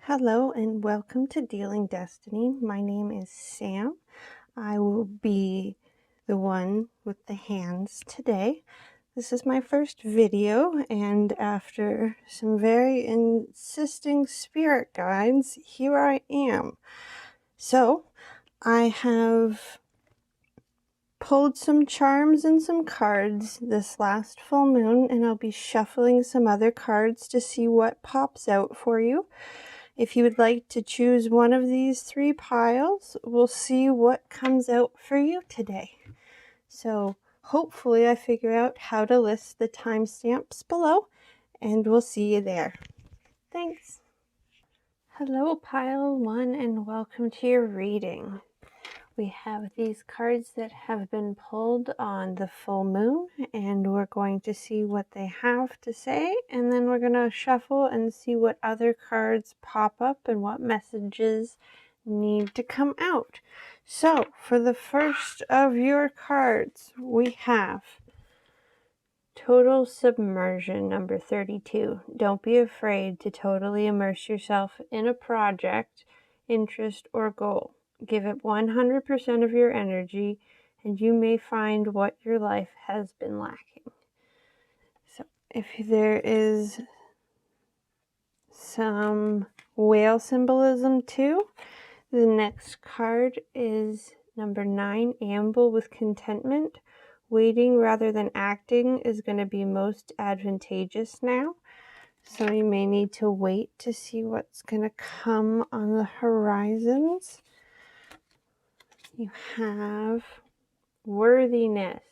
Hello and welcome to Dealing Destiny. My name is Sam. I will be the one with the hands today. This is my first video, and after some very insisting spirit guides, here I am. So, I have pulled some charms and some cards this last full moon, and I'll be shuffling some other cards to see what pops out for you. If you would like to choose one of these three piles, we'll see what comes out for you today. So hopefully I figure out how to list the timestamps below, and we'll see you there. Thanks. Hello, pile one, and welcome to your reading. We have these cards that have been pulled on the full moon, and we're going to see what they have to say, and then we're going to shuffle and see what other cards pop up and what messages need to come out. So, for the first of your cards, we have Total Submersion, number 32. Don't be afraid to totally immerse yourself in a project, interest, or goal. Give it 100% of your energy, and you may find what your life has been lacking. So, if there is some whale symbolism too, the next card is number 9, Amble with Contentment. Waiting rather than acting is going to be most advantageous now. So you may need to wait to see what's going to come on the horizons. You have Worthiness.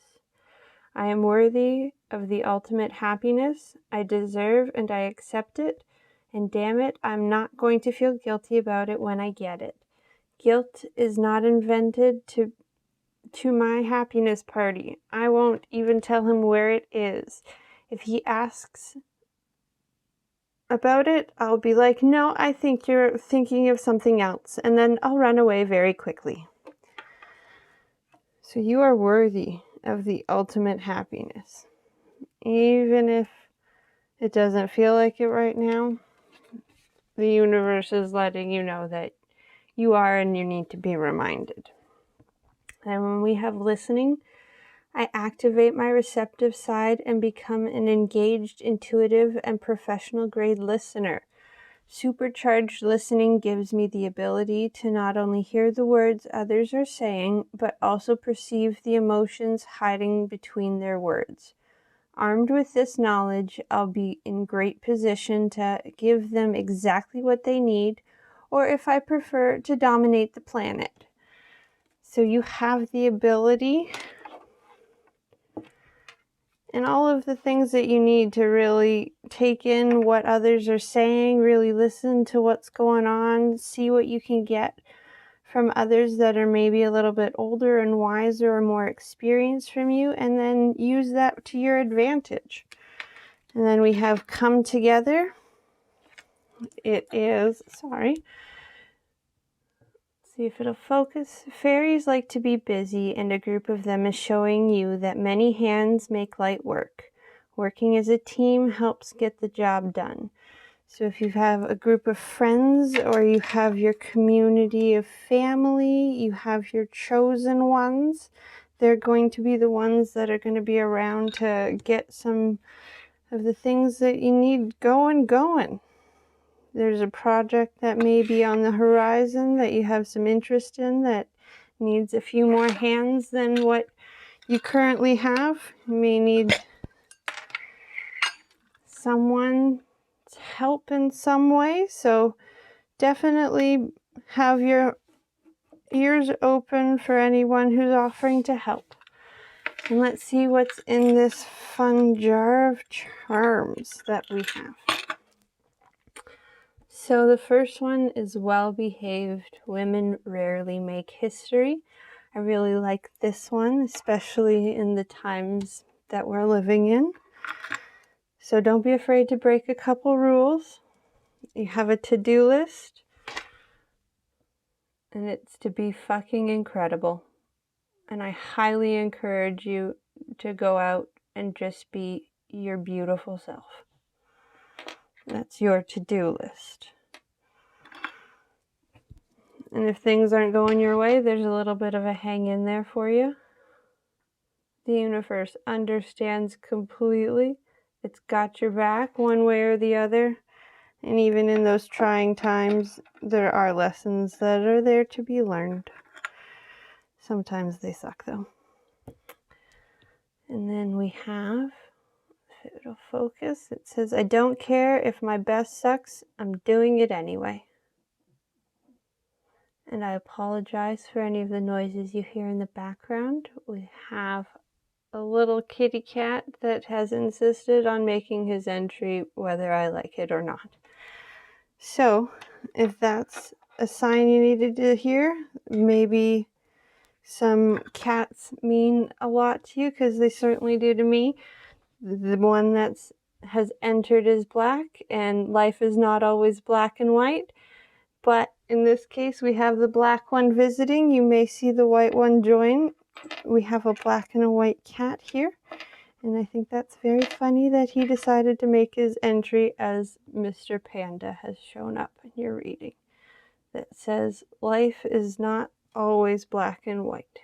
I am worthy of the ultimate happiness. I deserve and I accept it. And damn it, I'm not going to feel guilty about it when I get it. Guilt is not invented to my happiness party. I won't even tell him where it is. If he asks about it, I'll be like, no, I think you're thinking of something else. And then I'll run away very quickly. So you are worthy of the ultimate happiness. Even if it doesn't feel like it right now, the universe is letting you know that you are, and you need to be reminded. And when we have listening, I activate my receptive side and become an engaged, intuitive, and professional grade listener. Supercharged listening gives me the ability to not only hear the words others are saying, but also perceive the emotions hiding between their words. Armed with this knowledge, I'll be in great position to give them exactly what they need, or if I prefer, to dominate the planet. So you have the ability and all of the things that you need to really take in what others are saying, really listen to what's going on, see what you can get from others that are maybe a little bit older and wiser or more experienced from you, and then use that to your advantage. And then we have Come Together. It is, see if it'll focus. Fairies like to be busy, and a group of them is showing you that many hands make light work. Working as a team helps get the job done. So if you have a group of friends, or you have your community of family, you have your chosen ones, they're going to be the ones that are going to be around to get some of the things that you need going. There's a project that may be on the horizon that you have some interest in that needs a few more hands than what you currently have. You may need someone's help in some way, so definitely have your ears open for anyone who's offering to help. And let's see what's in this fun jar of charms that we have. So the first one is Well-Behaved Women Rarely Make History. I really like this one, especially in the times that we're living in. So don't be afraid to break a couple rules. You have a to-do list, and it's to be fucking incredible. And I highly encourage you to go out and just be your beautiful self. That's your to-do list. And if things aren't going your way, there's a little bit of a hang in there for you. The universe understands completely. It's got your back one way or the other. And even in those trying times, there are lessons that are there to be learned. Sometimes they suck though. And then we have, if it'll focus, it says, I don't care if my best sucks, I'm doing it anyway. And I apologize for any of the noises you hear in the background. We have a little kitty cat that has insisted on making his entry whether I like it or not. So, if that's a sign you needed to hear, maybe some cats mean a lot to you, because they certainly do to me. The one that has entered is black, and life is not always black and white. But in this case, we have the black one visiting. You may see the white one join. We have a black and a white cat here. And I think that's very funny that he decided to make his entry as Mr. Panda has shown up in your reading. That says, life is not always black and white.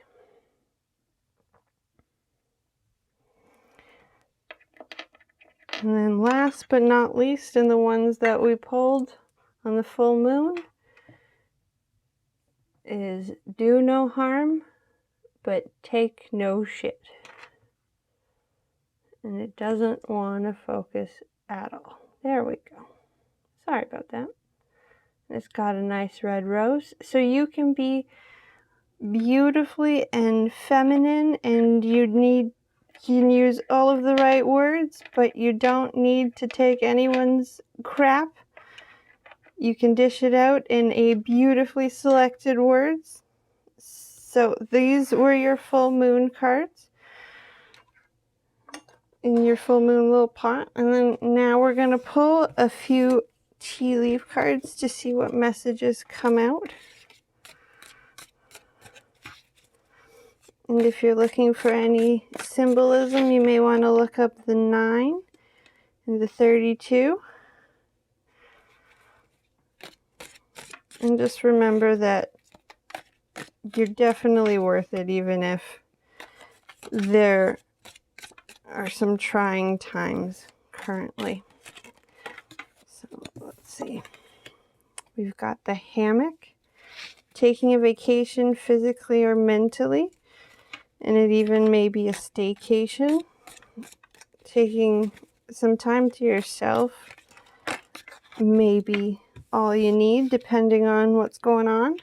And then last but not least, in the ones that we pulled on the full moon, is do no harm, but take no shit. And it doesn't want to focus at all. There we go. Sorry about that. It's got a nice red rose. So you can be beautifully and feminine, and you can use all of the right words, but you don't need to take anyone's crap. You can dish it out in a beautifully selected words. So these were your full moon cards in your full moon little pot. And then now we're going to pull a few tea leaf cards to see what messages come out. And if you're looking for any symbolism, you may want to look up the 9 and the 32. And just remember that you're definitely worth it, even if there are some trying times currently. So let's see. We've got the hammock, taking a vacation physically or mentally, and it even may be a staycation, taking some time to yourself, maybe all you need depending on what's going on.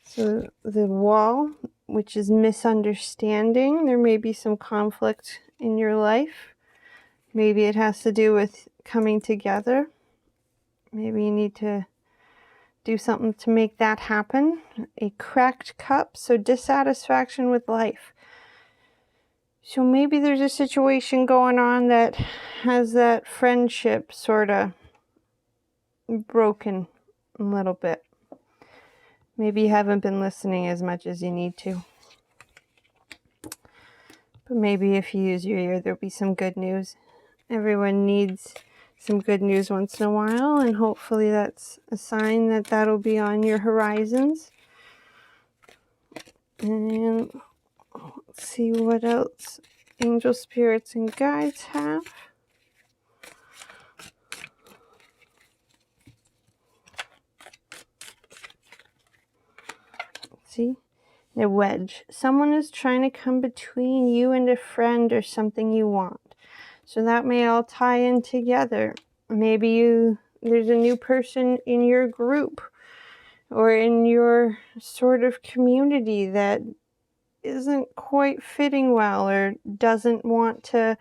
So the wall, which is misunderstanding, there may be some conflict in your life. Maybe it has to do with coming together. Maybe you need to do something to make that happen. A cracked cup, so dissatisfaction with life. So maybe there's a situation going on that has that friendship sort of broken a little bit. Maybe you haven't been listening as much as you need to. But maybe if you use your ear, there'll be some good news. Everyone needs some good news once in a while, and hopefully that's a sign that that'll be on your horizons. And let's see what else angel spirits and guides have. Let's see. A wedge. Someone is trying to come between you and a friend or something you want. So that may all tie in together. Maybe there's a new person in your group or in your sort of community that isn't quite fitting well or doesn't want to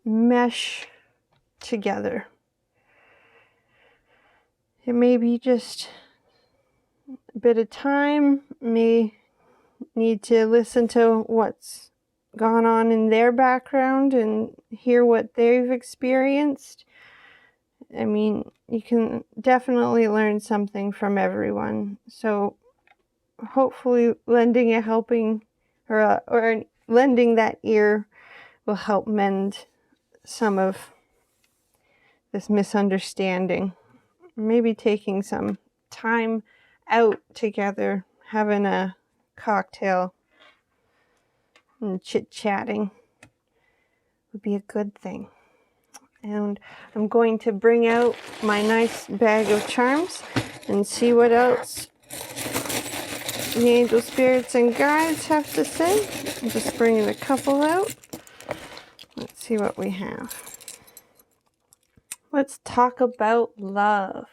mesh together. It may be just a bit of time, may need to listen to what's gone on in their background and hear what they've experienced. I mean, you can definitely learn something from everyone. So hopefully lending a helping or lending that ear will help mend some of this misunderstanding. Maybe taking some time out together having a cocktail and chit-chatting would be a good thing. And I'm going to bring out my nice bag of charms and see what else the angel spirits and guides have to say. I'm just bringing a couple out. Let's see what we have. Let's talk about love.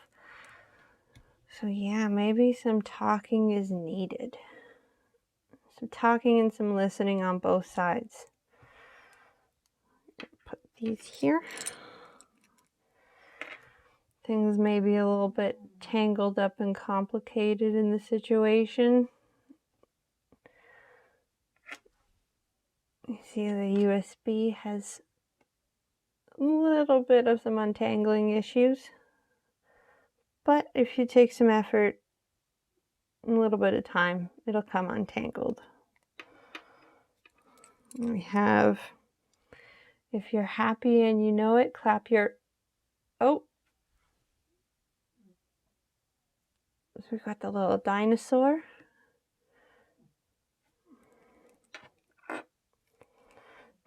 So yeah, maybe some talking is needed. Some talking and some listening on both sides. Put these here. Things may be a little bit tangled up and complicated in the situation. You see the USB has a little bit of some untangling issues. But if you take some effort, a little bit of time, it'll come untangled. We have, if you're happy and you know it, clap your, oh. So we've got the little dinosaur.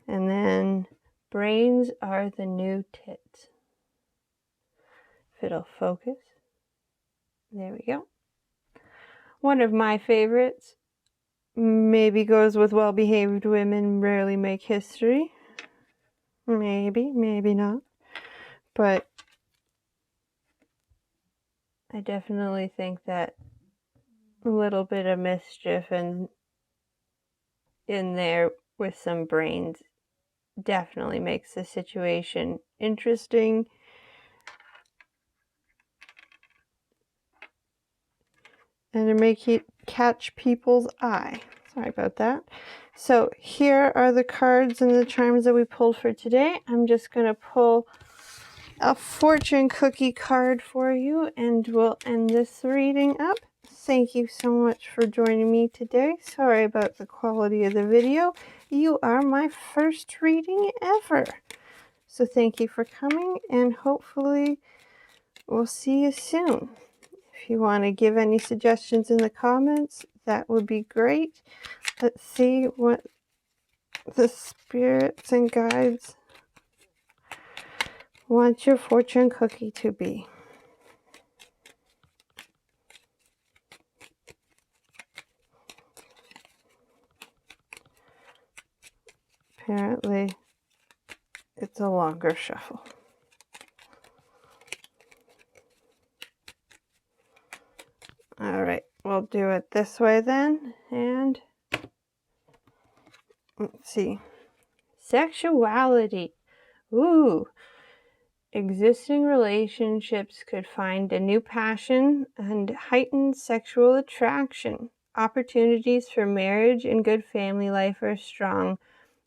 And then brains are the new tits. If it'll focus. There we go. One of my favorites maybe goes with well-behaved women rarely make history. Maybe, maybe not. But I definitely think that a little bit of mischief and in there with some brains definitely makes the situation interesting. And to make it catch people's eye. Sorry about that. So here are the cards and the charms that we pulled for today. I'm just going to pull a fortune cookie card for you and we'll end this reading up. Thank you so much for joining me today. Sorry about the quality of the video. You are my first reading ever. So thank you for coming and hopefully we'll see you soon. If you want to give any suggestions in the comments, that would be great. Let's see what the spirits and guides want your fortune cookie to be. Apparently, it's a longer shuffle. All right, we'll do it this way then. And let's see. Sexuality. Ooh. Existing relationships could find a new passion and heightened sexual attraction. Opportunities for marriage and good family life are strong,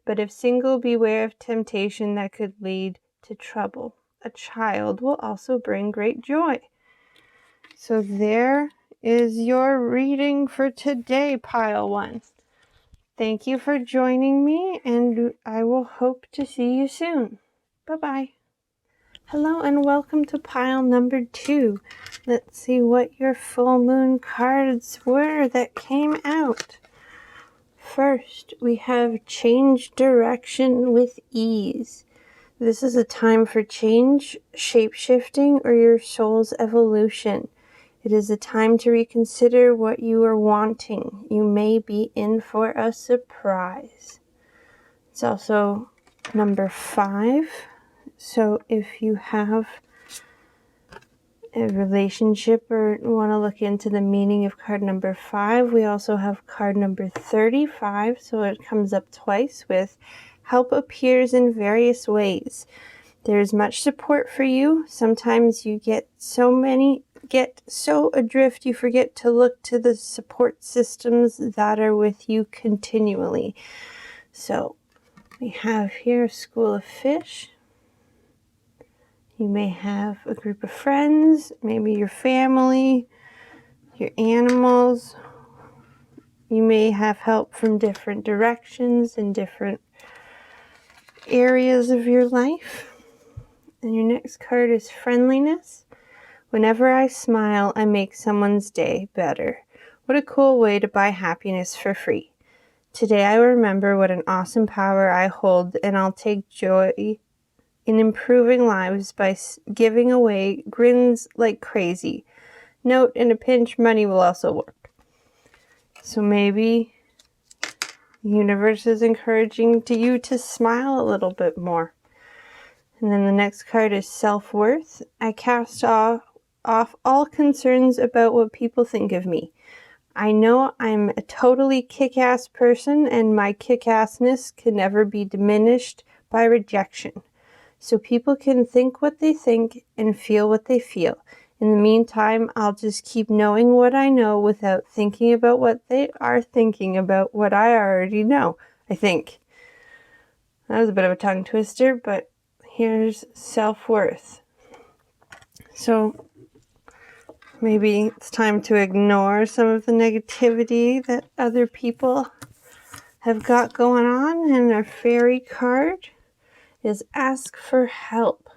but if single, beware of temptation that could lead to trouble. A child will also bring great joy. So there is your reading for today, Pile 1. Thank you for joining me, and I will hope to see you soon. Bye-bye. Hello and welcome to pile number 2. Let's see what your full moon cards were that came out. First, we have change direction with ease. This is a time for change, shape-shifting, or your soul's evolution. It is a time to reconsider what you are wanting. You may be in for a surprise. It's also number 5. So if you have a relationship or want to look into the meaning of card number 5, we also have card number 35. So it comes up twice with help appears in various ways. There is much support for you. Sometimes you get so adrift you forget to look to the support systems that are with you continually. So we have here a school of fish. You may have a group of friends, maybe your family, your animals. You may have help from different directions and different areas of your life. And your next card is friendliness Whenever I smile, I make someone's day better. What a cool way to buy happiness for free. Today I remember what an awesome power I hold, and I'll take joy in improving lives by giving away grins like crazy. Note, in a pinch, money will also work. So maybe the universe is encouraging you to smile a little bit more. And then the next card is self-worth. I cast off all concerns about what people think of me. I know I'm a totally kick-ass person, and my kick-assness can never be diminished by rejection. So people can think what they think and feel what they feel. In the meantime, I'll just keep knowing what I know without thinking about what they are thinking about what I already know, I think. That was a bit of a tongue twister, but here's self-worth. So maybe it's time to ignore some of the negativity that other people have got going on. And our fairy card is ask for help.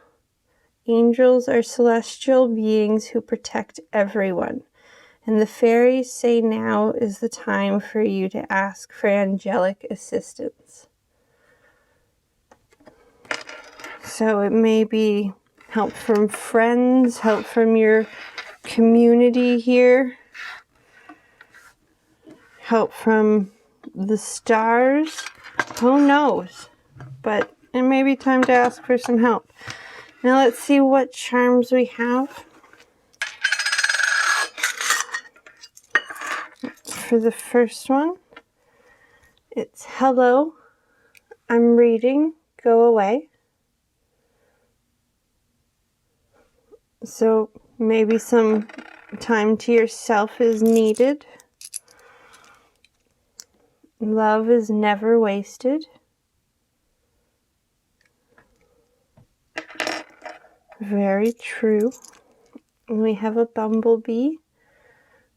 Angels are celestial beings who protect everyone. And the fairies say now is the time for you to ask for angelic assistance. So it may be help from friends, help from your community here, help from the stars, who knows, but it may be time to ask for some help. Now let's see what charms we have. For the first one, it's hello, I'm reading, go away. So maybe some time to yourself is needed. Love is never wasted. Very true. And we have a bumblebee.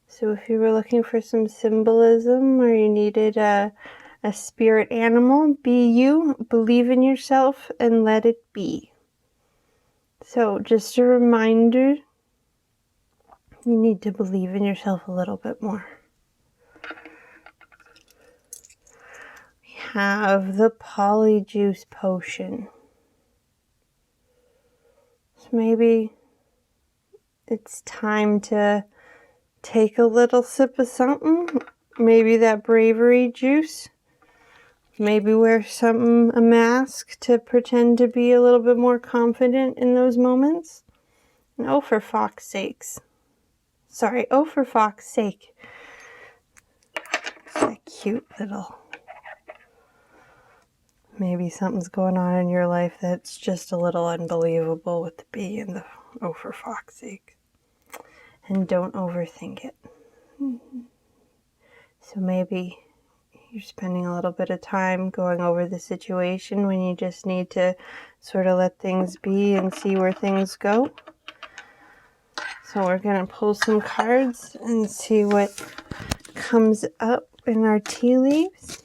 So if you were looking for some symbolism or you needed a spirit animal, be you, believe in yourself, and let it be. So just a reminder, you need to believe in yourself a little bit more. We have the polyjuice potion. So maybe it's time to take a little sip of something. Maybe that bravery juice. Maybe wear a mask to pretend to be a little bit more confident in those moments. And oh, for fox's sakes. Sorry, oh, for fox's sake. It's that cute little... Maybe something's going on in your life that's just a little unbelievable with the bee and the oh, for fox's sake. And don't overthink it. So maybe you're spending a little bit of time going over the situation when you just need to sort of let things be and see where things go. So we're going to pull some cards and see what comes up in our tea leaves.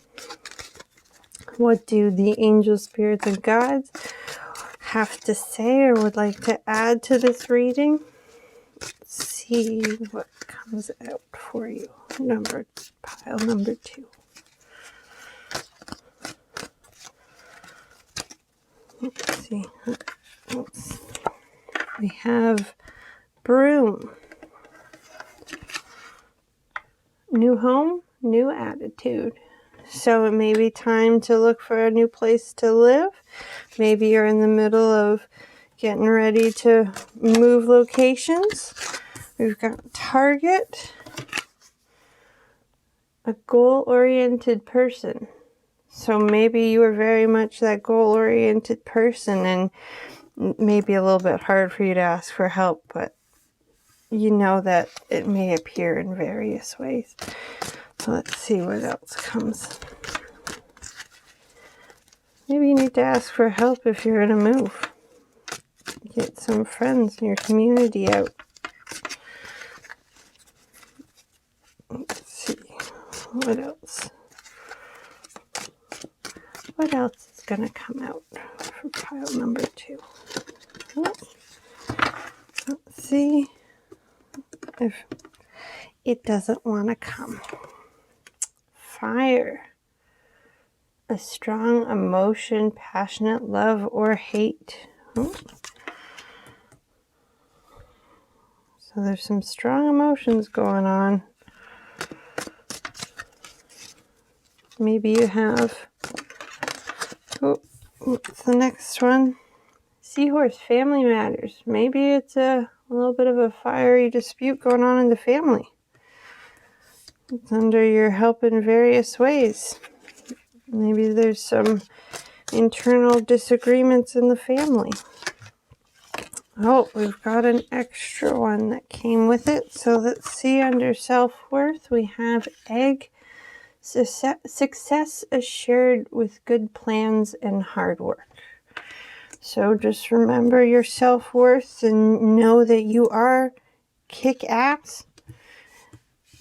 What do the angel spirits and guides have to say or would like to add to this reading? Let's see what comes out for you. Pile number 2. Let's see. We have broom. New home, new attitude. So it may be time to look for a new place to live. Maybe you're in the middle of getting ready to move locations. We've got target, a goal-oriented person. So maybe you are very much that goal-oriented person and maybe a little bit hard for you to ask for help, but you know that it may appear in various ways. So let's see what else comes. Maybe you need to ask for help if you're in a move. Get some friends in your community out. Let's see. What else? What else is going to come out for pile number 2? Let's see. if it doesn't want to come. Fire. A strong emotion, passionate love or hate. So there's some strong emotions going on. Maybe you have, what's the next one? Seahorse, family matters. Maybe it's a little bit of a fiery dispute going on in the family. It's under your help in various ways. Maybe there's some internal disagreements in the family. Oh, we've got an extra one that came with it. So let's see, under self-worth, we have egg. Success assured with good plans and hard work. So just remember your self-worth and know that you are kick-ass.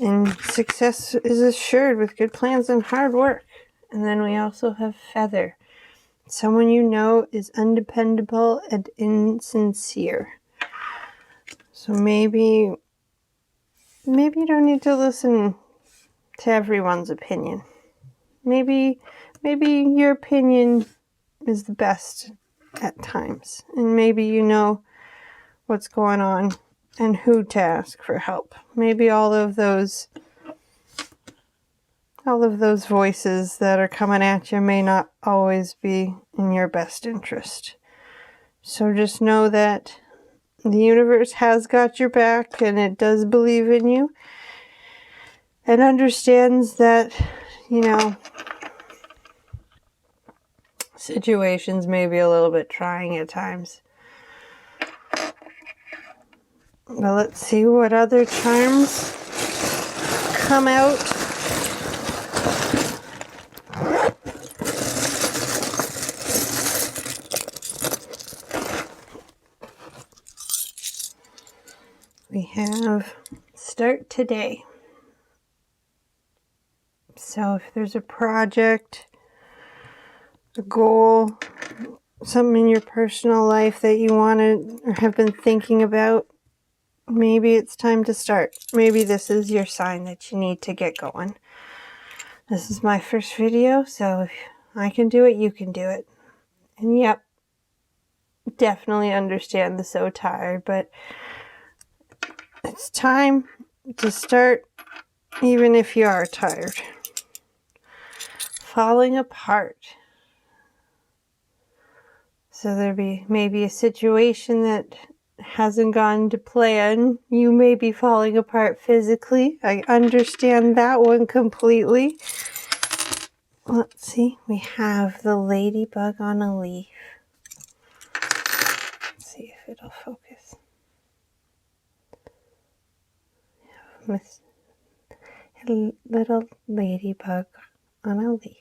And success is assured with good plans and hard work. And then we also have feather. Someone you know is undependable and insincere. So maybe you don't need to listen to everyone's opinion. Maybe your opinion is the best at times. And maybe you know what's going on and who to ask for help. Maybe all of those voices that are coming at you may not always be in your best interest. So just know that the universe has got your back and it does believe in you and understands that, situations may be a little bit trying at times. But let's see what other charms come out. We have start today. So if there's a project, a goal, something in your personal life that you wanted or have been thinking about, maybe it's time to start. Maybe this is your sign that you need to get going. This is my first video, so if I can do it, you can do it. And yep, definitely understand the so tired, but it's time to start even if you are tired. Falling apart. So there may be a situation that hasn't gone to plan. You may be falling apart physically. I understand that one completely. Let's see. We have the ladybug on a leaf. Let's see if it'll focus. A little ladybug on a leaf.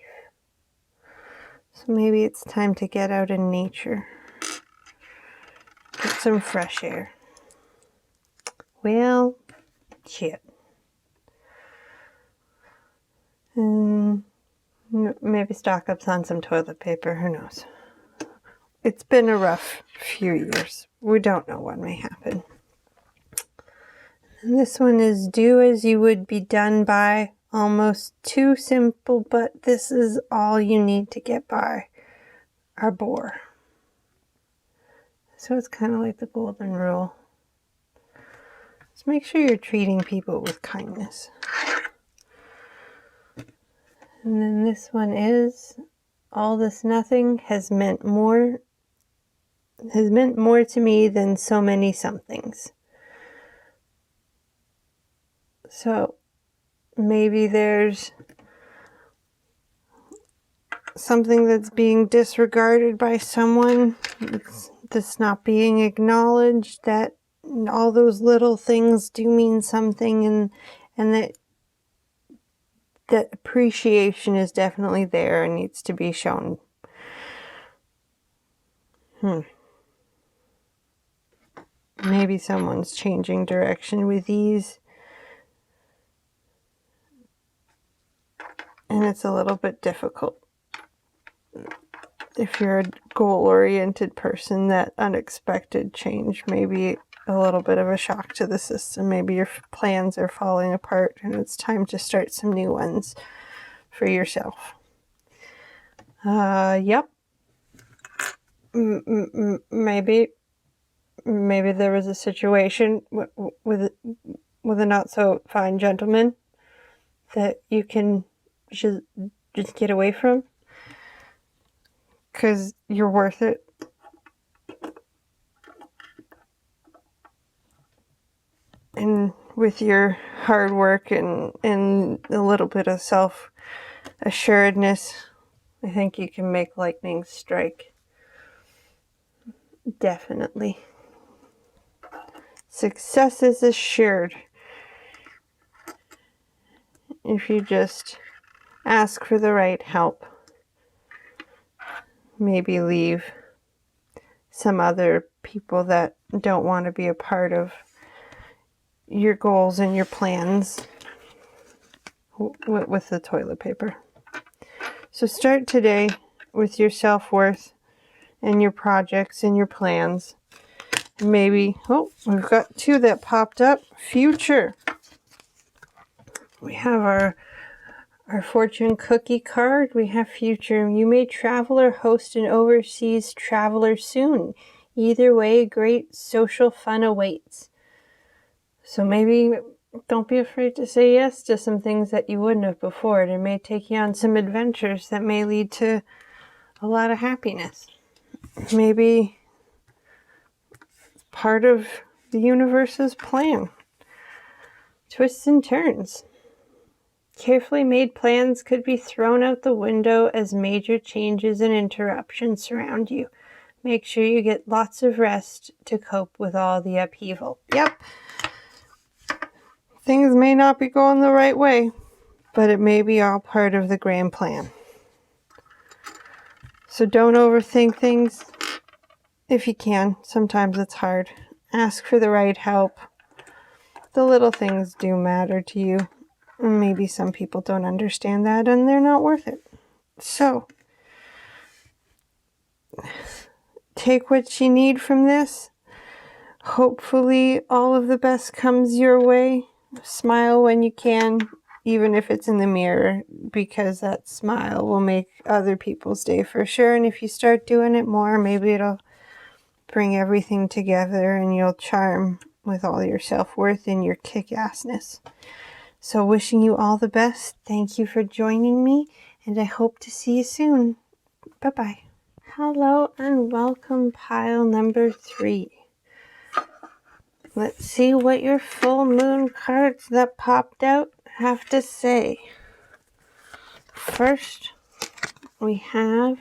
So maybe it's time to get out in nature. Get some fresh air. Well, shit. Maybe stock up on some toilet paper. Who knows? It's been a rough few years. We don't know what may happen. And this one is do as you would be done by. Almost too simple, but this is all you need to get by. Our boar. So it's kind of like the golden rule. Just make sure you're treating people with kindness. And then this one is all this nothing has meant more to me than so many somethings. So maybe there's something that's being disregarded by someone that's not being acknowledged, that all those little things do mean something, and that appreciation is definitely there and needs to be shown. Maybe someone's changing direction with ease. And it's a little bit difficult. If you're a goal-oriented person, that unexpected change maybe a little bit of a shock to the system. Maybe your plans are falling apart and it's time to start some new ones for yourself. Yep. Maybe there was a situation with a not so fine gentleman that you can just get away from because you're worth it. And with your hard work and a little bit of self-assuredness, I think you can make lightning strike. Definitely. Success is assured if you just ask for the right help. Maybe leave some other people that don't want to be a part of your goals and your plans with the toilet paper. So start today with your self-worth and your projects and your plans. Maybe, we've got two that popped up. Future. We have our fortune cookie card. We have future. You may travel or host an overseas traveler soon. Either way, great social fun awaits. So maybe don't be afraid to say yes to some things that you wouldn't have before. It may take you on some adventures that may lead to a lot of happiness. Maybe part of the universe's plan. Twists and turns. Carefully made plans could be thrown out the window as major changes and interruptions surround you. Make sure you get lots of rest to cope with all the upheaval. Yep. Things may not be going the right way, but it may be all part of the grand plan. So don't overthink things if you can. Sometimes it's hard. Ask for the right help. The little things do matter to you. Maybe some people don't understand that and they're not worth it. So take what you need from this. Hopefully all of the best comes your way. Smile when you can, even if it's in the mirror, because that smile will make other people's day for sure. And if you start doing it more, maybe it'll bring everything together and you'll charm with all your self-worth and your kick-assness. So wishing you all the best. Thank you for joining me, and I hope to see you soon. Bye-bye. Hello and welcome, pile number 3. Let's see what your full moon cards that popped out have to say. First, we have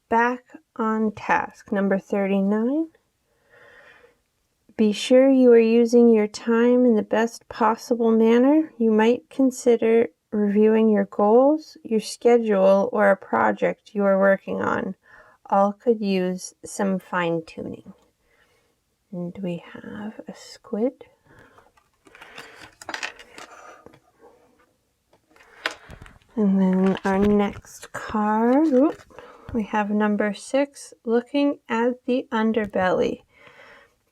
Back on Task, number 39. Be sure you are using your time in the best possible manner. You might consider reviewing your goals, your schedule, or a project you are working on. All could use some fine-tuning. And we have a squid. And then our next card, we have number 6, looking at the underbelly.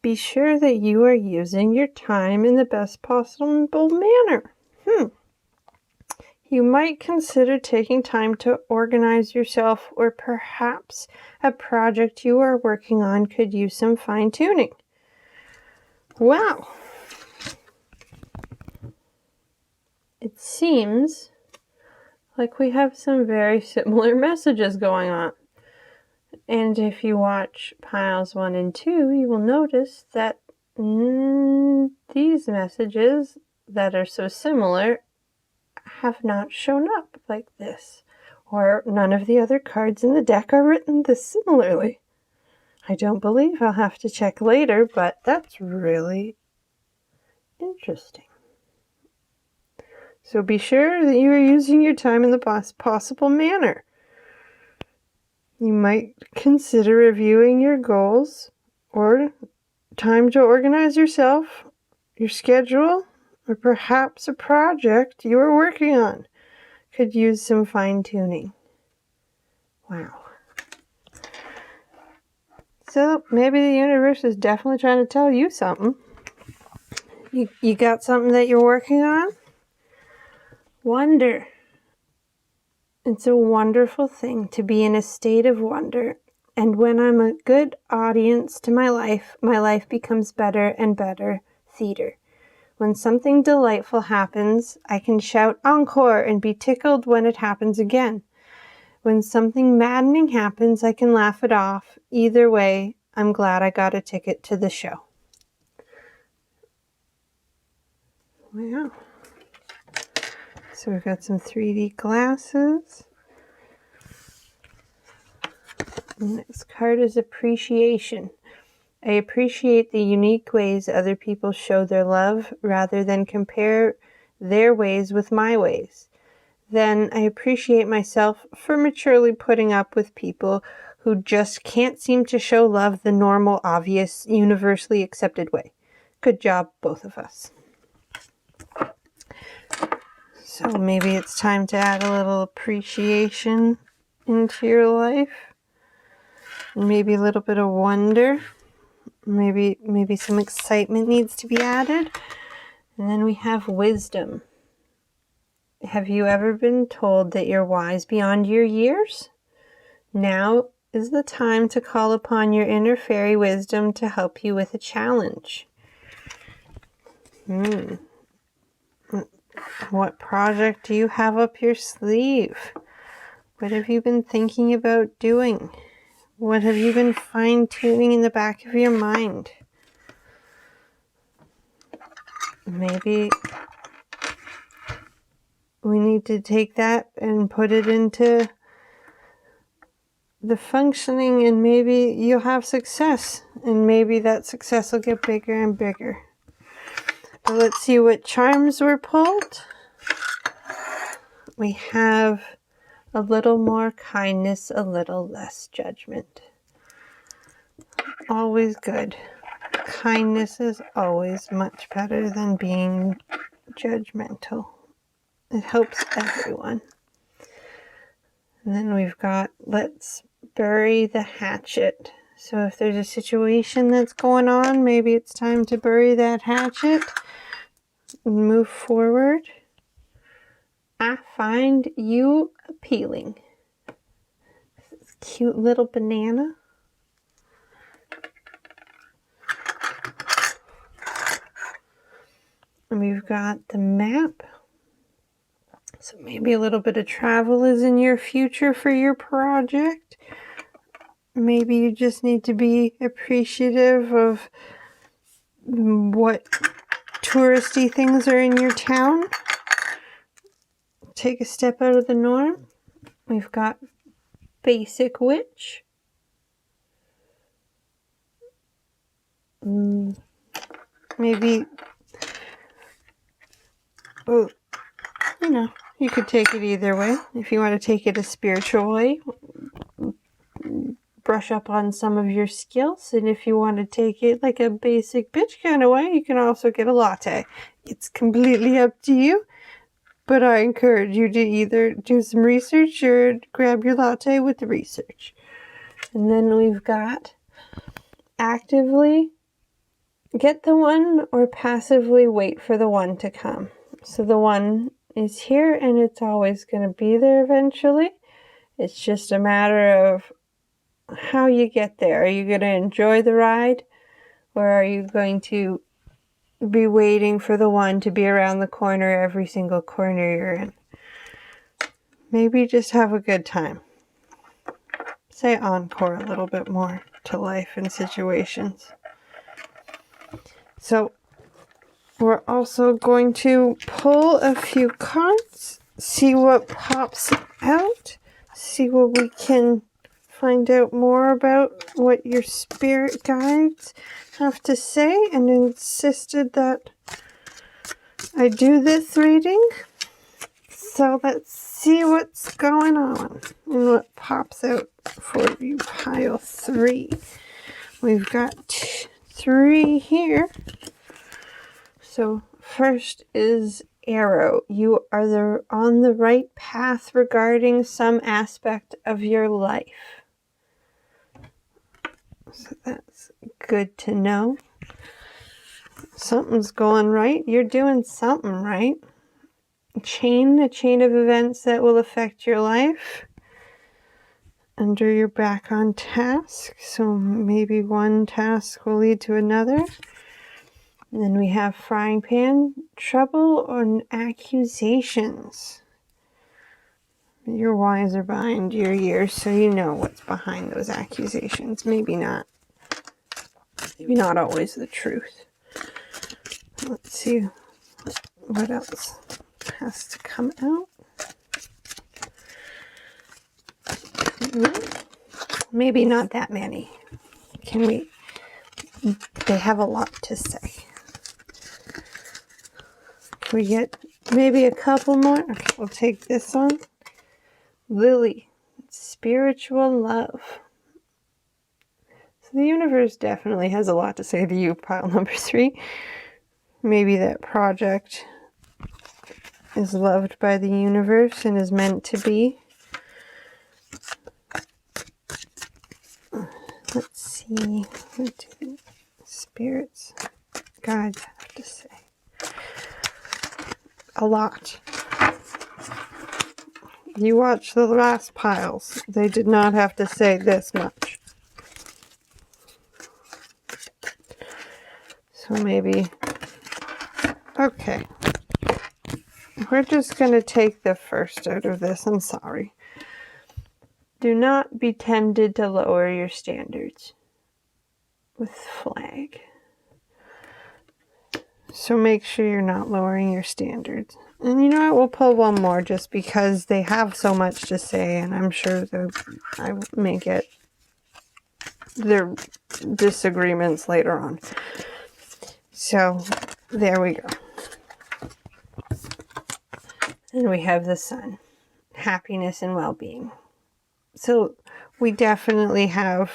Be sure that you are using your time in the best possible manner. You might consider taking time to organize yourself, or perhaps a project you are working on could use some fine-tuning. Wow! It seems like we have some very similar messages going on. And if you watch piles 1 and 2, you will notice that these messages that are so similar have not shown up like this. Or none of the other cards in the deck are written this similarly. I don't believe. I'll have to check later, but that's really interesting. So be sure that you are using your time in the best possible manner. You might consider reviewing your goals, or time to organize yourself, your schedule, or perhaps a project you are working on could use some fine-tuning. Wow. So maybe the universe is definitely trying to tell you something. You got something that you're working on? Wonder. It's a wonderful thing to be in a state of wonder. And when I'm a good audience to my life becomes better and better theater. When something delightful happens, I can shout encore and be tickled when it happens again. When something maddening happens, I can laugh it off. Either way, I'm glad I got a ticket to the show. Wow. So we've got some 3D glasses. The next card is appreciation. I appreciate the unique ways other people show their love rather than compare their ways with my ways. Then I appreciate myself for maturely putting up with people who just can't seem to show love the normal, obvious, universally accepted way. Good job, both of us. So maybe it's time to add a little appreciation into your life. Maybe a little bit of wonder. Maybe some excitement needs to be added. And then we have wisdom. Have you ever been told that you're wise beyond your years? Now is the time to call upon your inner fairy wisdom to help you with a challenge. What project do you have up your sleeve? What have you been thinking about doing? What have you been fine-tuning in the back of your mind? Maybe we need to take that and put it into the functioning, and maybe you'll have success, and maybe that success will get bigger and bigger. But let's see what charms were pulled. We have a little more kindness, a little less judgment. Always good. Kindness is always much better than being judgmental. It helps everyone. And then we've got, let's bury the hatchet. So if there's a situation that's going on, maybe it's time to bury that hatchet and move forward. I find you appealing. This cute little banana. And we've got the map. So maybe a little bit of travel is in your future for your project. Maybe you just need to be appreciative of what touristy things are in your town. Take a step out of the norm. We've got basic witch. Maybe, oh, you know, you could take it either way. If you want to take it a spiritual way, brush up on some of your skills. And if you want to take it like a basic bitch kind of way, you can also get a latte. It's completely up to you. But I encourage you to either do some research or grab your latte with the research. And then we've got actively get the one or passively wait for the one to come. So the one is here and it's always going to be there eventually. It's just a matter of how you get there. Are you going to enjoy the ride, or are you going to be waiting for the one to be around the corner every single corner you're in? Maybe just have a good time. Say encore a little bit more to life and situations. So we're also going to pull a few cards, see what pops out, see what we can find out more about what your spirit guides have to say, and insisted that I do this reading. So let's see what's going on and what pops out for you. Pile 3. We've got 3 here. So first is arrow. You are on the right path regarding some aspect of your life. So that's good to know. Something's going right. You're doing something right. A chain of events that will affect your life. Under you're back on task. So maybe one task will lead to another. And then we have frying pan, trouble, and accusations. You're wiser behind your years, so you know what's behind those accusations. Maybe not. Maybe not always the truth. Let's see what else has to come out. Maybe not that many. They have a lot to say. Can we get maybe a couple more? Okay, we'll take this one. Lily, spiritual love. So the universe definitely has a lot to say to you, pile number 3. Maybe that project is loved by the universe and is meant to be. Let's see. What do spirits, guides have to say? A lot. You watch the last piles. They did not have to say this much. So maybe... Okay. We're just going to take the first out of this. I'm sorry. Do not be tempted to lower your standards. With flag. So make sure you're not lowering your standards. And you know what? We'll pull one more just because they have so much to say, and I'm sure I may get their disagreements later on. So there we go. And we have the sun. Happiness and well-being. So we definitely have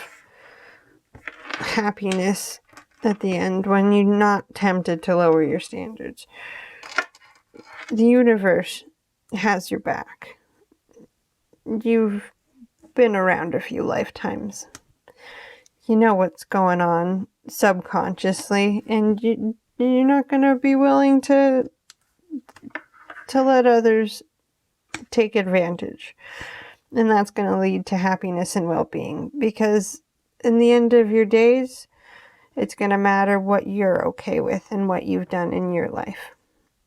happiness at the end when you're not tempted to lower your standards. The universe has your back. You've been around a few lifetimes. You know what's going on subconsciously, and you're not going to be willing to let others take advantage. And that's going to lead to happiness and well-being, because in the end of your days, it's going to matter what you're okay with and what you've done in your life.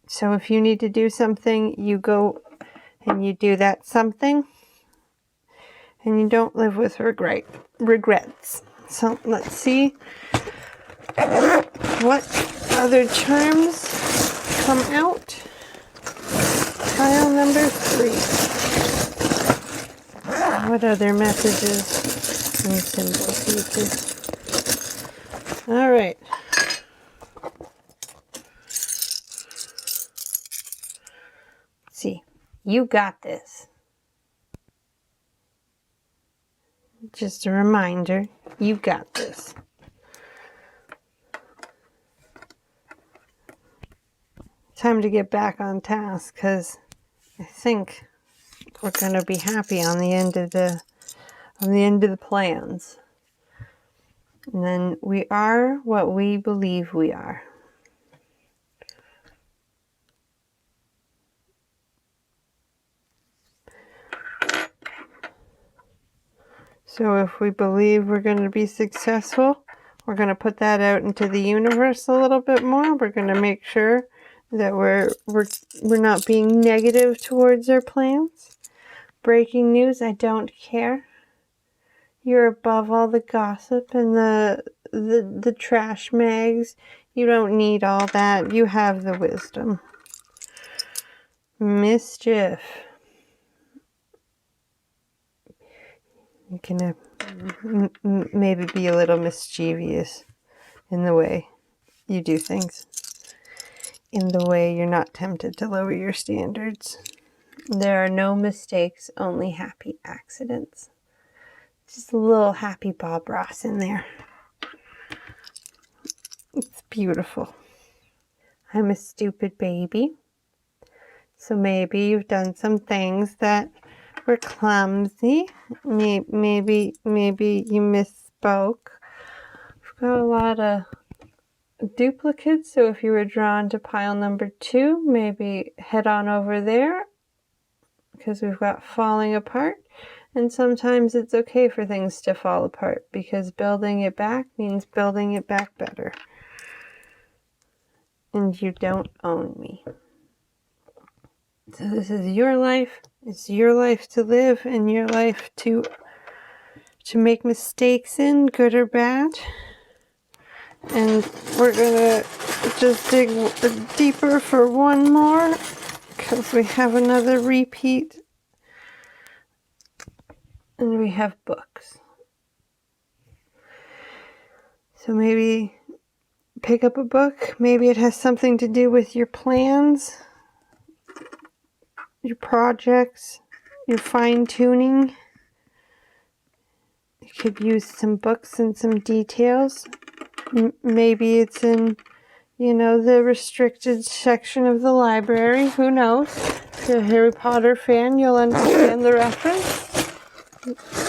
So if you need to do something, you go and you do that something, and you don't live with regrets. So let's see what other terms come out. Pile number 3. What other messages and symbols do you do? All right. Let's see. You got this. Just a reminder, you got this. Time to get back on task, because I think we're going to be happy on the end of the plans. And then we are what we believe we are. So if we believe we're going to be successful, we're going to put that out into the universe a little bit more. We're going to make sure that we're not being negative towards our plans. Breaking news, I don't care. You're above all the gossip and the trash mags. You don't need all that. You have the wisdom. Mischief. You can maybe be a little mischievous in the way you do things. In the way you're not tempted to lower your standards. There are no mistakes, only happy accidents. Just a little happy Bob Ross in there. It's beautiful. I'm a stupid baby. So maybe you've done some things that were clumsy. Maybe you misspoke. got a lot of duplicates, so if you were drawn to pile number 2, maybe head on over there, because we've got falling apart. And sometimes it's okay for things to fall apart, because building it back means building it back better. And you don't own me. So this is your life. It's your life to live, and your life to make mistakes in, good or bad. And we're gonna just dig deeper for one more, because we have another repeat. And we have books. So maybe pick up a book. Maybe it has something to do with your plans, your projects, your fine-tuning. You could use some books and some details. Maybe it's in, the restricted section of the library. Who knows? If you're a Harry Potter fan, you'll understand the reference.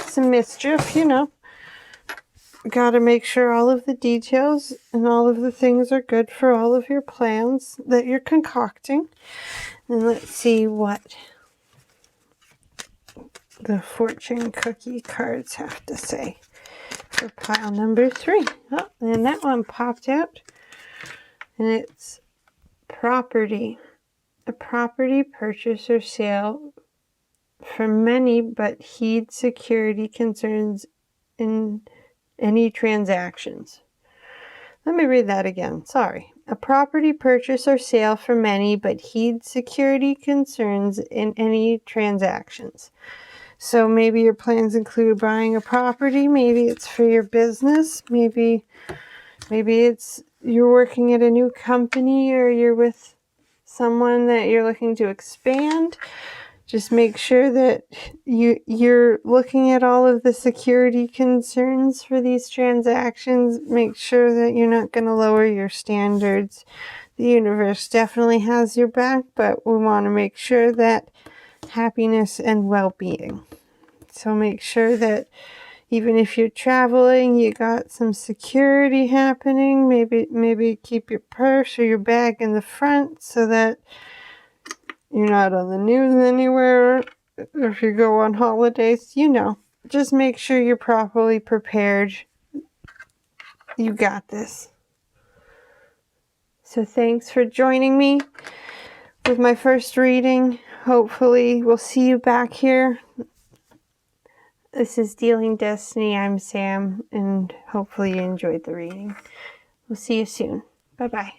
Some mischief, Got to make sure all of the details and all of the things are good for all of your plans that you're concocting. And let's see what the fortune cookie cards have to say for pile number 3. Oh, and that one popped out. And it's property. A property purchase or sale for many, but heed security concerns in any transactions. Let me read that again. Sorry. A property purchase or sale for many, but heed security concerns in any transactions. So maybe your plans include buying a property. Maybe it's for your business. Maybe it's you're working at a new company, or you're with someone that you're looking to expand. Just make sure that you're looking at all of the security concerns for these transactions. Make sure that you're not going to lower your standards. The universe definitely has your back, but we want to make sure that happiness and well-being. So make sure that even if you're traveling, you got some security happening. Maybe keep your purse or your bag in the front so that you're not on the news anywhere. If you go on holidays, just make sure you're properly prepared. You got this. So thanks for joining me with my first reading. Hopefully we'll see you back here. This is Dealing Destiny. I'm Sam, and hopefully you enjoyed the reading. We'll see you soon. Bye-bye.